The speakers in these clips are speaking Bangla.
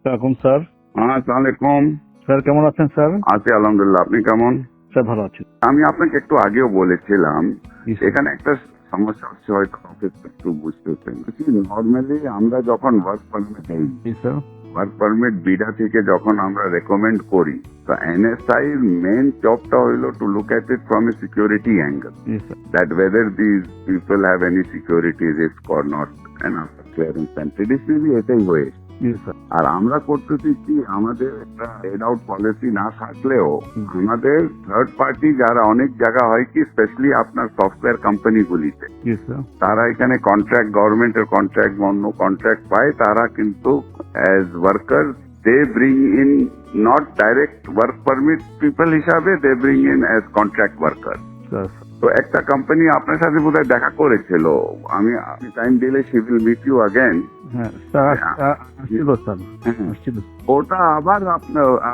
আসসালাম স্যার। আসসালামু আলাইকুম। স্যার কেমন আছেন স্যার? আছি আলহামদুলিল্লাহ, আপনি কেমন? স্যার ভালো আছি। আমি আপনাকে একটু আগেও বলেছিলাম জি স্যার। এখানে একটা সমস্যা হচ্ছে, হয়তো অফিসে একটু বুঝতেছেন। নর্মালি আমরা যখন ওয়ার্ক জি স্যার। বিডা থেকে যখন আমরা রেকমেন্ড করি, তো এনএসআই মেন জবটা হইলো to look at it from a security angle, G sir. that whether these people have any security risk or not, and after clearance and traditionally এটাই হয়েছে। জি স্যার। আর আমরা করতেছি কি, আমাদের একটা হেড আউট পলিসি না থাকলেও আমাদের থার্ড পার্টি যারা অনেক জায়গা হয় কি, স্পেশালি আপনার সফটওয়্যার কোম্পানিগুলিতে, জি স্যার। তারা এখানে কন্ট্রাক্ট, গভর্নমেন্টের কন্ট্রাক্ট, অন্য কন্ট্রাক্ট পায়, তারা কিন্তু as worker they bring in not direct work permit people হিসাবে, they bring in as contract worker. Sir. তো একটা কোম্পানি আপনার সাথে বোধহয় দেখা করেছিল, আমি টাইম দিলে she will meet you again. হ্যাঁ স্যার, আসছিল স্যার, আসছিল। ওটা আবার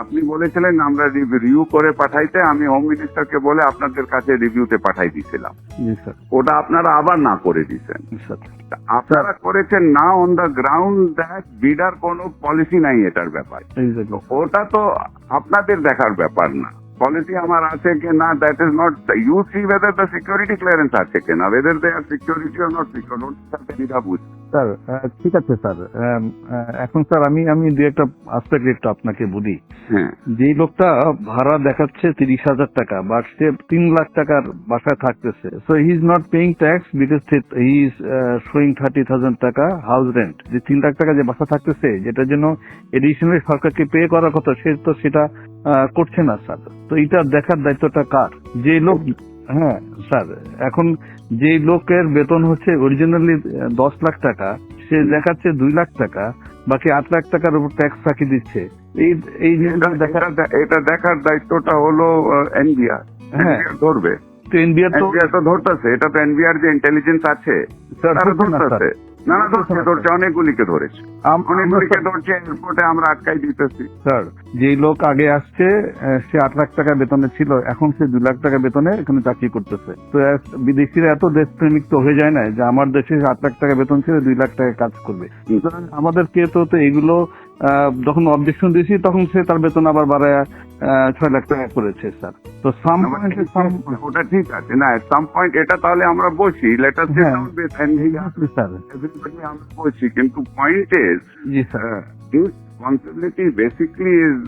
আপনি বলেছিলেন আমরা রিভিউ করে পাঠাইতে, আমি হোম মিনিস্টারকে বলে আপনাদের কাছে রিভিউতে পাঠাই দিয়েছিলাম। জি স্যার। ওটা আপনারা আবার না করে দিয়েছেন। স্যার আপনারা করেছেন না অন দ্য গ্রাউন্ড দ্যাট বিডার কোনো পলিসি নাই এটার ব্যাপারে। ওটা তো আপনাদের দেখার ব্যাপার না, পলিসি আমার আছে কি না, that is not, you see whether the security clearance আছে কিনা, whether they are security or not security. Sir ঠিক আছে স্যার। এখন স্যার আমি দু একটা আসপেক্ট একটু আপনাকে বলি। হ্যাঁ, যেই লোকটা ভাড়া দেখাচ্ছে 30,000 টাকা, বাট সে 3 লাখ টাকার বাসায় থাকতেছে, so he is not paying tax because he is showing 30,000 টাকা হাউস রেন্ট। যে 3 লাখ টাকা যে বাসা থাকতেছে, যেটার জন্য এডিশনালি সরকারকে পে করার কথা, সে তো সেটা করছে না স্যার। তো এটা দেখার দায়িত্বটা কার? যে লোক, হ্যাঁ স্যার, এখন যে লোকের বেতন হচ্ছে অরিজিনালি 10 লাখ টাকা, সে দেখাচ্ছে 2 লাখ টাকা, বাকি 8 লাখ টাকার উপর ট্যাক্স ফাঁকি দিচ্ছে। এই এটা দেখার দায়িত্বটা হলো এনবিআর। হ্যাঁ, ধরবে তো এনবিআর তো ধরতেছে, এটা তো এনবিআর যে ইন্টেলিজেন্স আছে তারা ধরতেছে। না ধরছে, অনেকগুলিকে ধরেছে, অনেকগুলিকে ধরছে, এয়ারপোর্টে আমরা আটকাই দিতেছি। স্যার, যে লোক আগে আসছে সে 8 লাখ টাকা বেতনে ছিল, এখন সে 2 লাখ টাকা বেতনে এখানে চাকরি করতেছে। তো বিদেশিরা এত দেশপ্রেমিক তো হয়ে যায় না যে আমার দেশে 8 লাখ টাকা বেতন ছিল, 2 লাখ টাকা কাজ করবে। আমাদেরকে তো এইগুলো যখন অবজেকশন দিয়েছি, তখন সে তার বেতন আবার বাড়ায় 6 লাখ টাকা করেছে স্যার। তো ওটা ঠিক আছে না, সাম পয়েন্ট এটা তাহলে আমরা বসি, লেটার স্যার আমরা বসি, কিন্তু point is responsibility basically is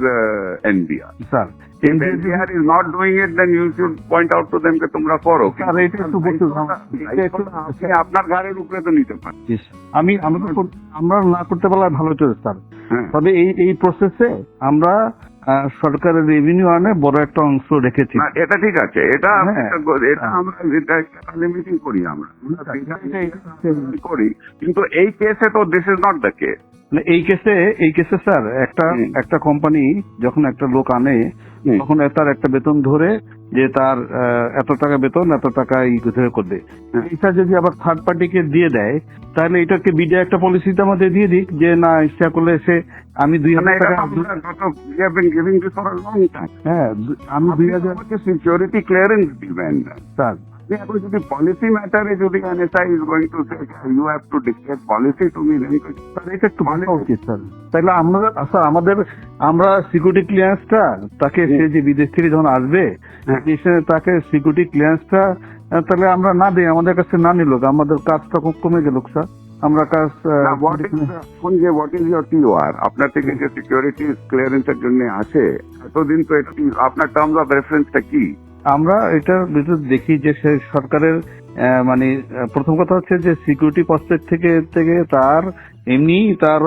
NBR. Sir, if NBR is not doing it, then you should point out to them that তোমরা করো। আপনি আপনার ঘাড়ের উপরে তো নিতে পারেন। আমরা না করতে পারলে ভালো চলে স্যার। তবে এই প্রসেসে আমরা সরকারের রেভিনিউ আনে বড় একটা অংশ রেখেছি। এটা ঠিক আছে, এটা আমরা লিমিটিং করি, আমরা করি, কিন্তু এই কেসে তো this is not the case. এই কেসে স্যার একটা কোম্পানি যখন একটা লোক আনে, তখন তার একটা বেতন ধরে যে তার এত টাকা বেতন, এত টাকা করবে। এটা যদি আবার থার্ড পার্টিকে দিয়ে দেয়, তাহলে এটাকে বিডিআই একটা পলিসিতে আমাদের দিয়ে দিক যে না, ইচ্ছা করলে সে আমি 2,000 টাকা, হ্যাঁ আমি 2,000 সিকিউরিটি ক্লিয়ারেন্স দিবেন স্যার। এখন যদি পলিসি ম্যাটারে যদি NSI is going to say you have to declare policy to me, sir এটা একটু ভালো উচিত স্যার। তাহলে আমরা সিকিউরিটি ক্লিয়ারেন্সটা তাকে, সে যে বিদেশ থেকে যখন আসবে তাকে সিকিউরিটি ক্লিয়ারেন্সটা তাহলে আমরা না দিই, আমাদের কাছে না নিল, আমাদের কাজটা খুব কমে গেল স্যার। আমরা কাজ হোয়াট ইজ ইউর টিওআর, আপনার থেকে যে সিকিউরিটি ক্লিয়ারেন্সের জন্য আসে, এতদিন তো আপনার টার্মস অফ রেফারেন্সটা কি? আমরা এটার ভিতর দেখি যে সরকারের মানে প্রথম কথা হচ্ছে যে সিকিউরিটি পার্সপেক্ট থেকে তার এমনি তার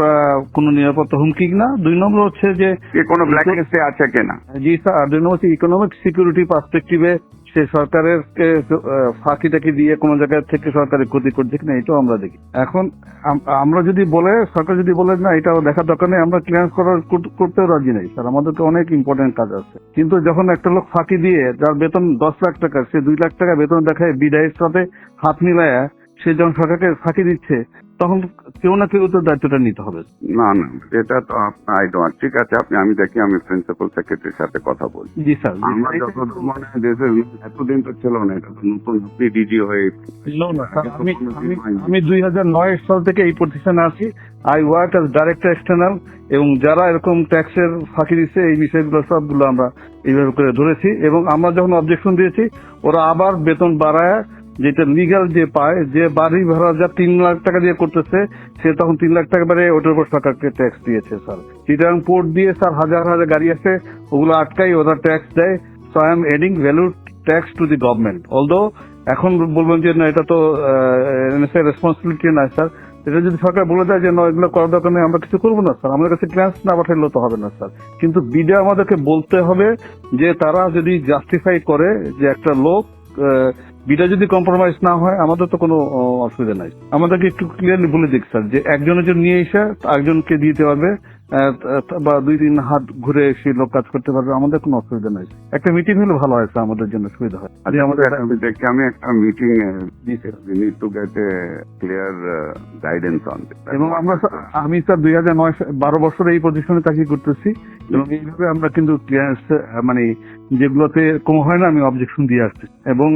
কোনো নিরাপত্তা হুমকি না। 2 নম্বর হচ্ছে যে কোনো ব্ল্যাকলিস্টে আছে কিনা। জি স্যার। 2 নম্বর হচ্ছে ইকোনমিক সিকিউরিটি পার্সপেক্টিভে সে সরকারের ফাঁকি টাকি দিয়ে কোনো জায়গা থেকে সরকারের ক্ষতি করছে কিনা, এটাও আমরা দেখি। এখন আমরা যদি সরকার যদি বলে না এটা দেখার দরকার নেই, আমরা ক্লিয়ারেন্স করতেও রাজি নেই স্যার, আমাদেরকে অনেক ইম্পর্টেন্ট কাজ আছে। কিন্তু যখন একটা লোক ফাঁকি দিয়ে, যার বেতন 10 লাখ টাকা, সে 2 লাখ টাকা বেতন দেখায়, বিদায়ের সাথে হাত মিলায়া সে যখন সরকারকে ফাঁকি দিচ্ছে, তখন কেউ না কেউ তো দায়িত্বটা নিতে হবে। না না, এটা তো আই ডোন্ট, ঠিক আছে আমি দেখি, আমি প্রিন্সিপাল সেক্রেটারির সাথে কথা বলি। জি স্যার। আমার যতদূর মনে হয় দেশের এতদিন তো ছিল না, এটা তো নতুন, আপনি ডিজি হয়ে আমি 2009 সাল থেকে এই প্রতিষ্ঠানে আছি। I work as director external, এবং যারা এরকম ট্যাক্সের ফাঁকি দিচ্ছে এই বিষয়গুলো সবগুলো আমরা এইভাবে করে ধরেছি, এবং আমরা যখন অবজেকশন দিয়েছি ওরা আবার বেতন বাড়ায়, যেটা লিগাল যে পায়, যে বাড়ি ভাড়া যা 3 লাখ টাকা দিয়ে করতেছে সে তখন 3 লাখ টাকা বাড়ে ওটার উপর সরকারকে ট্যাক্স দিয়েছে স্যার। চিটাং পোর্ট দিয়ে স্যার হাজার হাজার গাড়ি আছে, ওগুলো আটকাই ওরা ট্যাক্স দেয়। So I am adding value tax to the government. Although এখন বলবেন যে না এটা তো রেসপন্সিবিলিটি না স্যার, এটা যদি সরকার বলে দেয় যে না এগুলো করার দরকার নেই, আমরা কিছু করবো না স্যার, আমাদের কাছে ক্লাস না পাঠাইলেও তো হবে না স্যার। কিন্তু বিডা আমাদেরকে বলতে হবে যে তারা যদি জাস্টিফাই করে যে একটা লোক বিটা যদি কম্প্রোমাইজ না হয় আমাদের তো কোনো অসুবিধা নাই। আমাদেরকে একটু ক্লিয়ারলি বলে দিক স্যার যে একজনের জন্য নিয়ে এসে একজনকে দিতে পারবে বা 2-3 হাত ঘুরে সেই লোক কাজ করতে পারবে, আমাদের কোনো অসুবিধা নাই। একটা মিটিং হলে ভালো হয় স্যার, আমাদের জন্য সুবিধা হয়। আচ্ছা, আমাদের দেখি আমি একটা meeting need to get A clear guidance on this. এবং আমি স্যার 2009-12 বছর এই প্রতিষ্ঠানে চাকরি করতেছি, এবং এইভাবে আমরা কিন্তু ক্লিয়ারেন্স মানে যেগুলোতে কম হয় না আমি অবজেকশন দিয়ে আসছি। এবং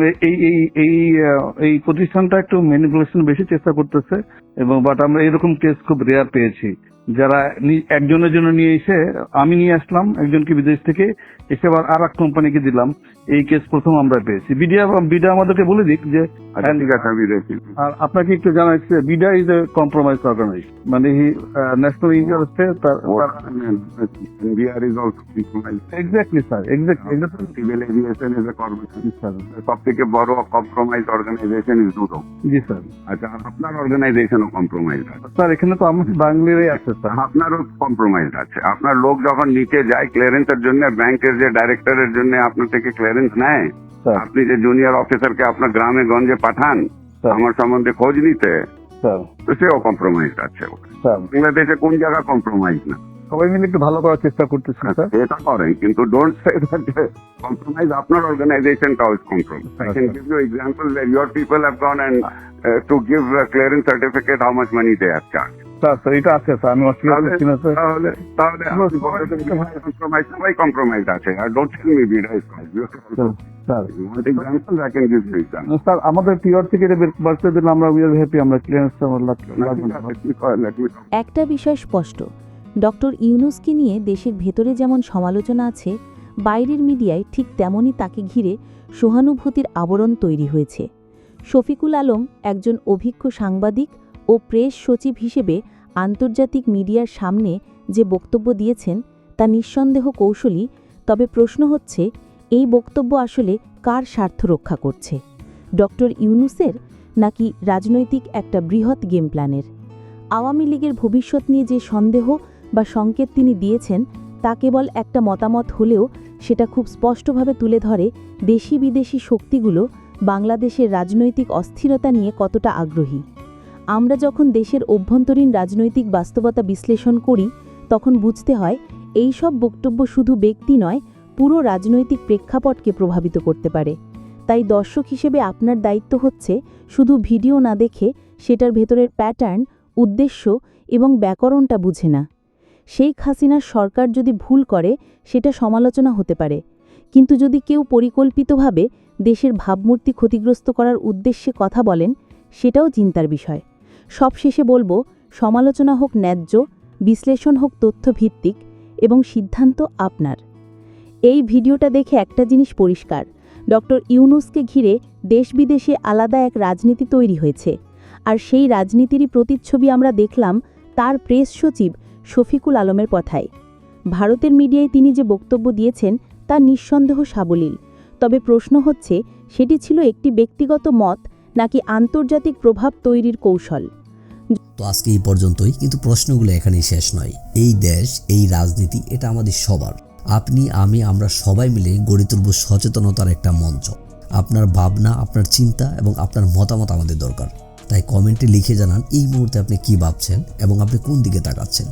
এই প্রতিষ্ঠানটা একটু ম্যানিপুলেশন বেশি চেষ্টা করতেছে, এবং বাট আমরা এরকম কেস খুব রেয়ার পেয়েছি যারা একজনের জন্য নিয়ে এসে, আমি নিয়ে আসলাম একজনকে বিদেশ থেকে, এসে আবার আর এক কোম্পানিকে দিলাম, এই কেস প্রথম আমরা পেয়েছি। বিডা আমাদেরকে বলে দিক যে ঠিক আছে আমি দেখি। আর আপনাকে একটু জানাচ্ছি BIDA is a compromise organization, মানে ন্যাশনাল ইন্টারেস্টে NBR is also compromised. Exactly sir, exactly. Civil aviation is a corporation. সব থেকে বড় কম্প্রোমাইজ অর্গানাইজেশন ইজ দুটো। জি স্যার। আচ্ছা, আপনার অর্গানাইজেশনও কম্প্রোমাইজ আছে স্যার? এখানে তো আমার বাংলারই আছে স্যার। আপনারও কম্প্রোমাইজ আছে। আপনার লোক যখন নিচে যায় ক্লিয়ারেন্সের জন্য, ব্যাংকের যে ডাইরেক্টরের জন্য আপনার থেকে ক্লিয়ারেন্স নেয়, আপনি যে জুনিয়র অফিসারকে আপনার গ্রামে গঞ্জে পাঠান আমার সম্বন্ধে খোঁজ নিতে, তো সেও কম্প্রোমাইজ আছে। বাংলাদেশে কোন জায়গা কম্প্রোমাইজ না? সবাই মিলে একটু ভালো করার চেষ্টা করতেছি স্যার। এটা করেন, কিন্তু ডোন্ট সে দ্যাট কম্প্রোমাইজ আপনার অর্গানাইজেশনটাও is compromise. I can give you example that your people have gone and to give a clearance certificate how much money they have charged. Sir এটা আছে স্যার, আমি অস্বীকার করছি না স্যার। তাহলে কম্প্রোমাইজ, সবাই কম্প্রোমাইজ আছে। আর don't tell me BIDA is sir আমাদের পিওর থেকে বাড়তে দিলে আমরা উই আর হ্যাপি, আমরা ক্লিয়ারেন্স একটা বিষয় স্পষ্ট, ডক্টর ইউনূসকে নিয়ে দেশের ভেতরে যেমন সমালোচনা আছে, বাইরের মিডিয়ায় ঠিক তেমনই তাকে ঘিরে সহানুভূতির আবরণ তৈরি হয়েছে। শফিকুল আলম একজন অভিজ্ঞ সাংবাদিক ও প্রেস সচিব হিসেবে আন্তর্জাতিক মিডিয়ার সামনে যে বক্তব্য দিয়েছেন তা নিঃসন্দেহ কৌশলী, তবে প্রশ্ন হচ্ছে এই বক্তব্য আসলে কার স্বার্থ রক্ষা করছে, ডক্টর ইউনূসের নাকি রাজনৈতিক একটা বৃহৎ গেম প্ল্যানের? আওয়ামী লীগের ভবিষ্যৎ নিয়ে যে সন্দেহ বা সংকেত তিনি দিয়েছেন তা কেবল একটা মতামত হলেও সেটা খুব স্পষ্টভাবে তুলে ধরে দেশি বিদেশি শক্তিগুলো বাংলাদেশের রাজনৈতিক অস্থিরতা নিয়ে কতটা আগ্রহী। আমরা যখন দেশের অভ্যন্তরীণ রাজনৈতিক বাস্তবতা বিশ্লেষণ করি তখন বুঝতে হয় এই সব বক্তব্য শুধু ব্যক্তি নয়, পুরো রাজনৈতিক প্রেক্ষাপটকে প্রভাবিত করতে পারে। তাই দর্শক হিসেবে আপনার দায়িত্ব হচ্ছে শুধু ভিডিও না দেখে সেটার ভেতরের প্যাটার্ন, উদ্দেশ্য এবং ব্যাকরণটা বুঝে না। শেখ হাসিনার সরকার যদি ভুল করে সেটা সমালোচনা হতে পারে, কিন্তু যদি কেউ পরিকল্পিতভাবে দেশের ভাবমূর্তি ক্ষতিগ্রস্ত করার উদ্দেশ্যে কথা বলেন সেটাও চিন্তার বিষয়। সবশেষে বলবো, সমালোচনা হোক ন্যায্য, বিশ্লেষণ হোক তথ্যভিত্তিক এবং সিদ্ধান্ত আপনার। এই ভিডিওটা দেখে একটা জিনিস পরিষ্কার, ডক্টর ইউনূসকে ঘিরে দেশ বিদেশে আলাদা এক রাজনীতি তৈরি হয়েছে, আর সেই রাজনীতিরই প্রতিচ্ছবি আমরা দেখলাম তার প্রেস সচিব শফিকুল আলমের কথায়। ভারতের মিডিয়ায় তিনি যে বক্তব্য দিয়েছেন তা নিঃসন্দেহ সাবলীল, তবে প্রশ্ন হচ্ছে সেটি ছিল একটি ব্যক্তিগত মত নাকি আন্তর্জাতিক প্রভাব তৈরির কৌশল। তো আজকে এই পর্যন্তই, কিন্তু প্রশ্নগুলো এখানেই শেষ নয়। এই দেশ, এই রাজনীতি, এটা আমাদের সবার। আপনি, আমি, আমরা সবাই মিলে গড়ে তুলব সচেতনতার একটা মঞ্চ। আপনার ভাবনা, আপনার চিন্তা এবং আপনার মতামত আমাদের দরকার। তাই কমেন্টে লিখে জানান এই মুহূর্তে আপনি কি ভাবছেন এবং আপনি কোন দিকে তাকাচ্ছেন।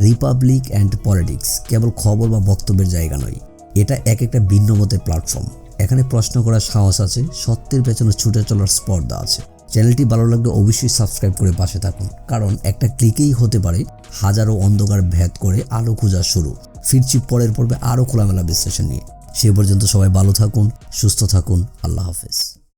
রিপাবলিক অ্যান্ড পলিটিক্স কেবল খবর বা বক্তব্যের জায়গা নয়, এটা একটা ভিন্ন মতের প্ল্যাটফর্ম। এখানে প্রশ্ন করার সাহস আছে, সত্যের পেছনে ছুটে চলার স্পর্ধা আছে। চ্যানেলটি ভালো লাগলে অবশ্যই সাবস্ক্রাইব করে পাশে থাকুন, কারণ একটা ক্লিকেই হতে পারে হাজারো অন্ধকার ভেদ করে আলো খোঁজা শুরু। ফিরছি পরের পর্বে আরও খোলামেলা বিশ্লেষণ নিয়ে। সে পর্যন্ত সবাই ভালো থাকুন, সুস্থ থাকুন। আল্লাহ হাফেজ।